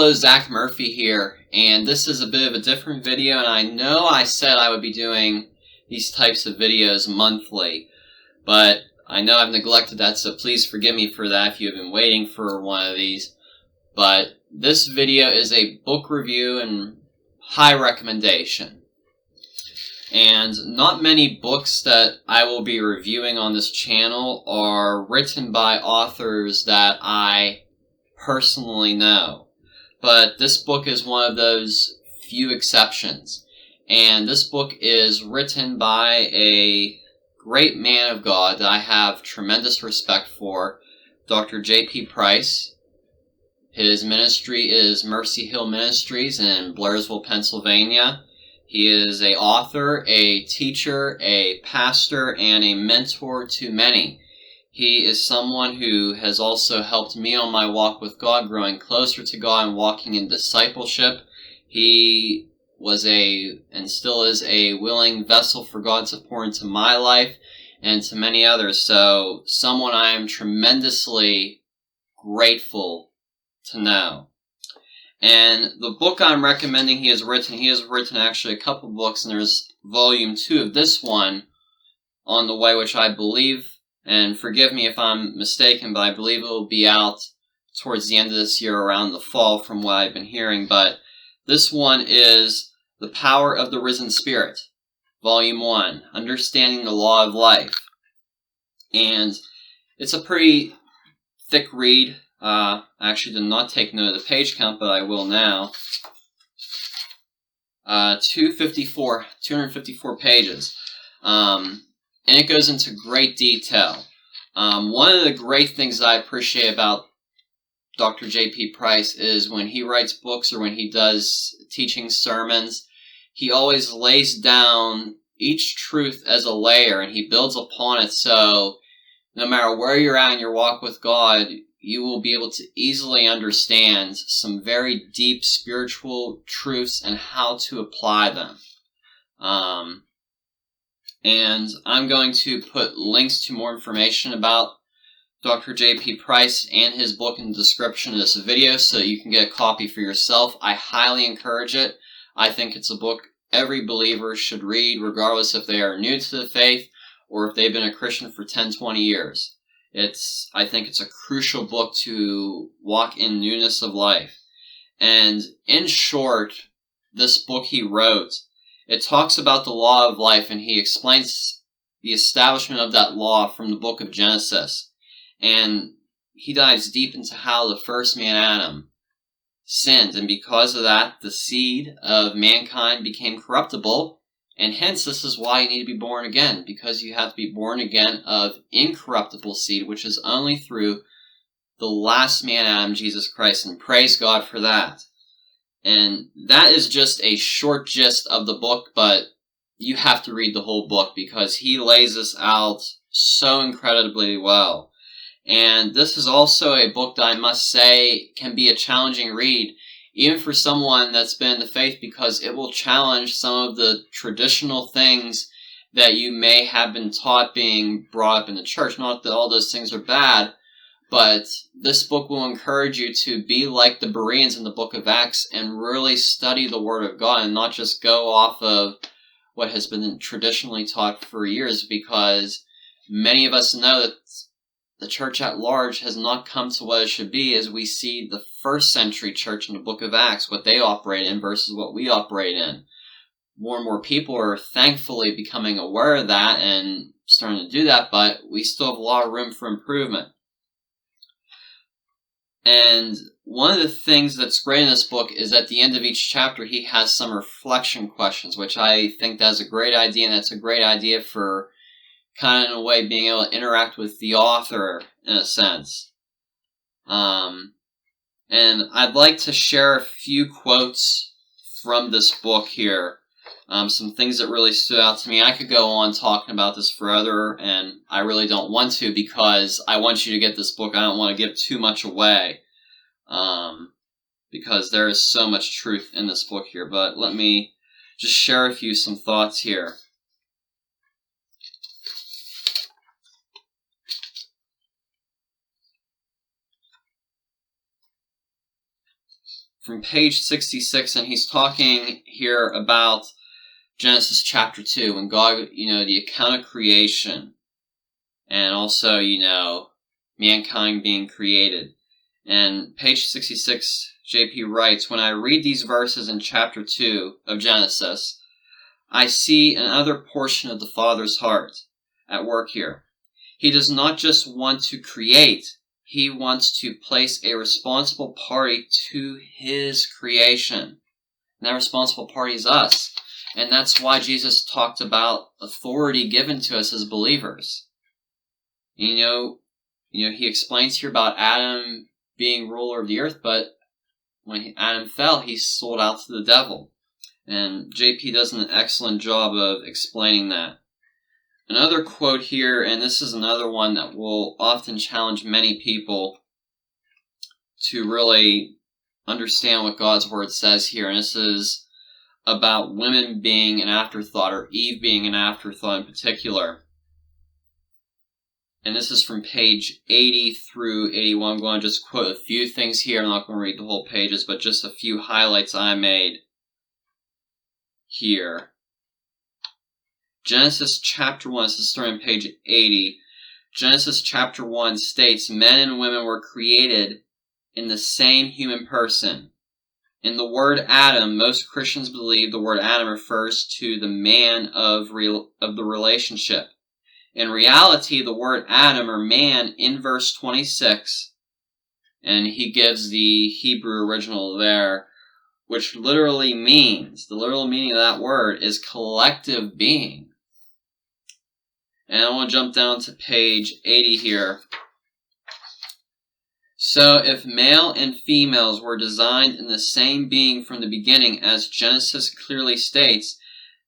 Hello, Zach Murphy here, and this is a bit of a different video, and I know I said I would be doing these types of videos monthly, but I know I've neglected that, so please forgive me for that if you have been waiting for one of these. But this video is a book review and high recommendation. And not many books that I will be reviewing on this channel are written by authors that I personally know. But this book is one of those few exceptions. And this book is written by a great man of God that I have tremendous respect for, Dr. J.P. Price. His ministry is Mercy Hill Ministries in Blairsville, Pennsylvania. He is an author, a teacher, a pastor, and a mentor to many. He is someone who has also helped me on my walk with God, growing closer to God and walking in discipleship. He was and still is a willing vessel for God to pour into my life and to many others. So someone I am tremendously grateful to know. And the book I'm recommending he has written actually a couple books, and there's volume 2 of this one on the way, which I believe, and forgive me if I'm mistaken, but I believe it will be out towards the end of this year, around the fall, from what I've been hearing. But this one is The Power of the Risen Spirit, Volume 1, Understanding the Law of Life. And it's a pretty thick read. I actually did not take note of the page count, but I will now. 254 pages. And it goes into great detail. One of the great things that I appreciate about Dr. J.P. Price is when he writes books or when he does teaching sermons, he always lays down each truth as a layer and he builds upon it, so no matter where you're at in your walk with God, you will be able to easily understand some very deep spiritual truths and how to apply them. And I'm going to put links to more information about Dr. J.P. Price and his book in the description of this video so you can get a copy for yourself. I highly encourage it. I think it's a book every believer should read, regardless if they are new to the faith or if they've been a Christian for 10, 20 years. I think it's a crucial book to walk in newness of life. And in short, this book he wrote, it talks about the law of life, and he explains the establishment of that law from the book of Genesis. And he dives deep into how the first man, Adam, sinned, and because of that, the seed of mankind became corruptible, and hence this is why you need to be born again, because you have to be born again of incorruptible seed, which is only through the last man, Adam, Jesus Christ, and praise God for that. And that is just a short gist of the book, but you have to read the whole book because he lays this out so incredibly well. And this is also a book that I must say can be a challenging read, even for someone that's been in the faith, because it will challenge some of the traditional things that you may have been taught being brought up in the church. Not that all those things are bad, but this book will encourage you to be like the Bereans in the book of Acts and really study the Word of God and not just go off of what has been traditionally taught for years, because many of us know that the church at large has not come to what it should be, as we see the first century church in the book of Acts, what they operate in versus what we operate in. More and more people are thankfully becoming aware of that and starting to do that, but we still have a lot of room for improvement. And one of the things that's great in this book is at the end of each chapter he has some reflection questions, which I think that's a great idea, and that's a great idea for kind of in a way being able to interact with the author in a sense. And I'd like to share a few quotes from this book here. Some things that really stood out to me. I could go on talking about this forever, and I really don't want to because I want you to get this book. I don't want to give too much away because there is so much truth in this book here. But let me just share some thoughts here. from page 66, and he's talking here about Genesis chapter 2, when God, the account of creation, and also, mankind being created. And page 66, JP writes, when I read these verses in chapter 2 of Genesis, I see another portion of the Father's heart at work here. He does not just want to create, he wants to place a responsible party to his creation. And that responsible party is us. And that's why Jesus talked about authority given to us as believers. He explains here about Adam being ruler of the earth, but when Adam fell, he sold out to the devil. And JP does an excellent job of explaining that. Another quote here, and this is another one that will often challenge many people to really understand what God's Word says here, and this is about women being an afterthought, or Eve being an afterthought in particular. And this is from page 80 through 81. I'm going to just quote a few things here. I'm not going to read the whole pages, but just a few highlights I made here. Genesis chapter 1, this is starting on page 80. Genesis chapter 1 states, men and women were created in the same human person. In the word Adam, most Christians believe the word Adam refers to the man of the relationship. In reality, the word Adam, or man, in verse 26, and he gives the Hebrew original there, which literally means, the literal meaning of that word is collective being. And I want to jump down to page 80 here. So if male and females were designed in the same being from the beginning, as Genesis clearly states,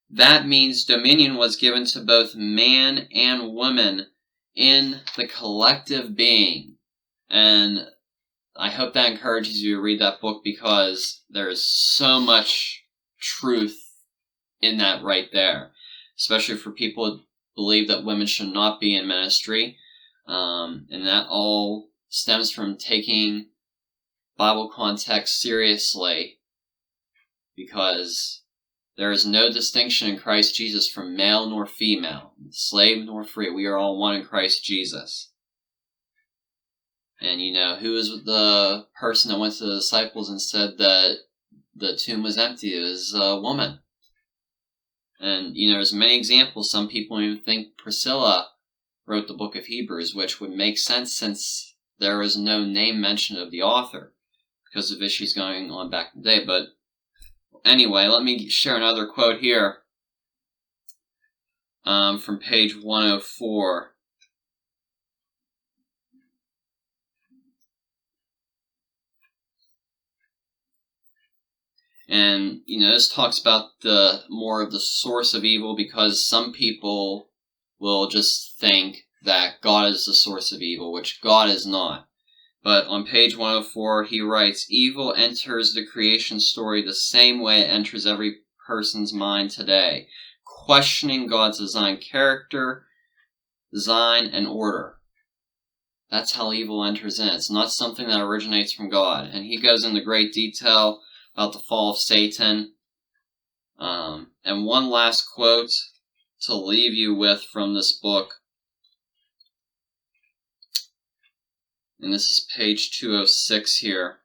that means dominion was given to both man and woman in the collective being. And I hope that encourages you to read that book, because there's so much truth in that right there. Especially for people who believe that women should not be in ministry. And that all stems from taking Bible context seriously, because there is no distinction in Christ Jesus from male nor female, slave nor free. We are all one in Christ Jesus. And who was the person that went to the disciples and said that the tomb was empty? It was a woman. And, there's many examples. Some people even think Priscilla wrote the book of Hebrews, which would make sense since there is no name mentioned of the author because of issues going on back in the day. But anyway, let me share another quote here from page 104. And, this talks about more of the source of evil, because some people will just think that God is the source of evil, which God is not. But on page 104, he writes, evil enters the creation story the same way it enters every person's mind today, questioning God's design, character, design, and order. That's how evil enters in. It's not something that originates from God. And he goes into great detail about the fall of Satan. And one last quote to leave you with from this book. And this is page 206 here.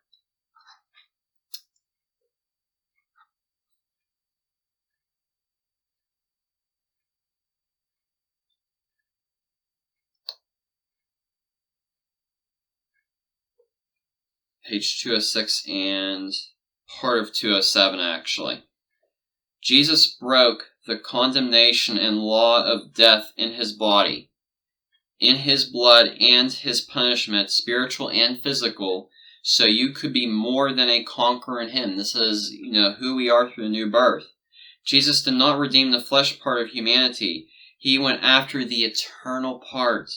Page 206 and part of 207, actually. Jesus broke the condemnation and law of death in his body, in his blood, and his punishment, spiritual and physical, so you could be more than a conqueror in him. This is, who we are through the new birth. Jesus did not redeem the flesh part of humanity. He went after the eternal part,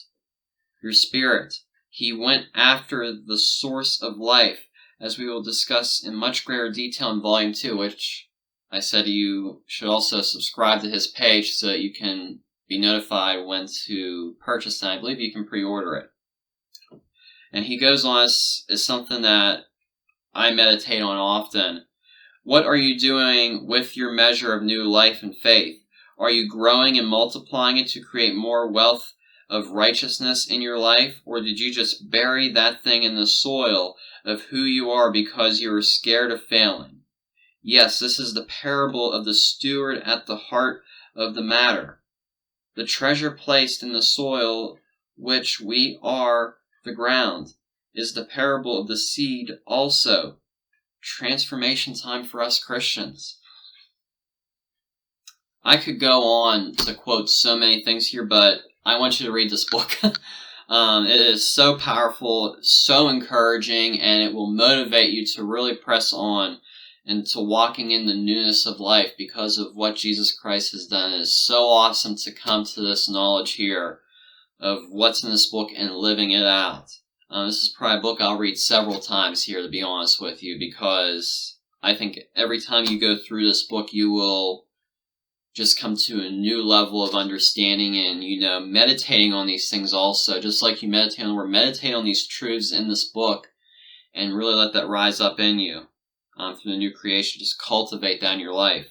your spirit. He went after the source of life, as we will discuss in much greater detail in Volume 2, which I said you should also subscribe to his page so that you can be notified when to purchase it. I believe you can pre-order it. And he goes on, is something that I meditate on often. What are you doing with your measure of new life and faith? Are you growing and multiplying it to create more wealth of righteousness in your life? Or did you just bury that thing in the soil of who you are because you were scared of failing? Yes, this is the parable of the steward at the heart of the matter. The treasure placed in the soil, which we are the ground, is the parable of the seed also. Transformation time for us Christians. I could go on to quote so many things here, but I want you to read this book. It is so powerful, so encouraging, and it will motivate you to really press on and to walking in the newness of life because of what Jesus Christ has done. It is so awesome to come to this knowledge here of what's in this book and living it out. This is probably a book I'll read several times here, to be honest with you, because I think every time you go through this book, you will just come to a new level of understanding and, meditating on these things also. Just like you meditate on the Word, meditate on these truths in this book and really let that rise up in you through the new creation. Just cultivate that in your life.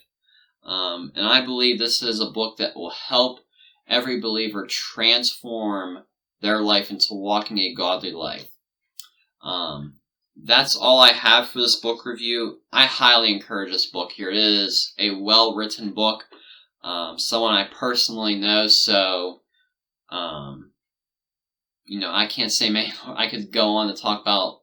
And I believe this is a book that will help every believer transform their life into walking a godly life. That's all I have for this book review. I highly encourage this book here. It is a well-written book. Someone I personally know, so, I can't say I could go on to talk about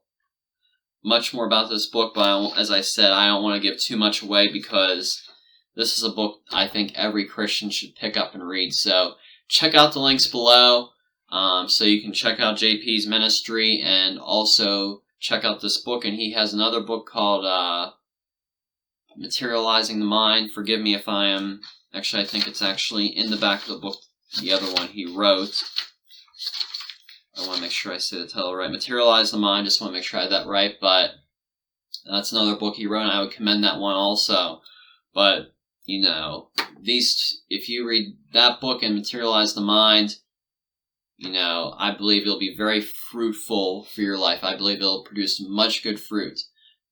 much more about this book, but as I said, I don't want to give too much away because this is a book I think every Christian should pick up and read. So check out the links below. So you can check out JP's ministry and also check out this book. And he has another book called Materializing the Mind. Forgive me if I am... Actually, I think it's actually in the back of the book, the other one he wrote. I want to make sure I say the title right. Materialize the Mind. Just want to make sure I had that right. But that's another book he wrote, and I would commend that one also. But, if you read that book and Materialize the Mind, I believe it'll be very fruitful for your life. I believe it'll produce much good fruit.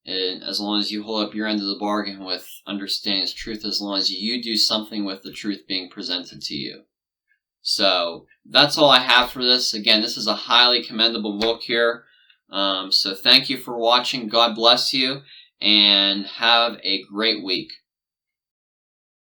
And as long as you hold up your end of the bargain with understanding its truth, as long as you do something with the truth being presented to you. So that's all I have for this. Again, this is a highly commendable book here. So thank you for watching. God bless you, and have a great week.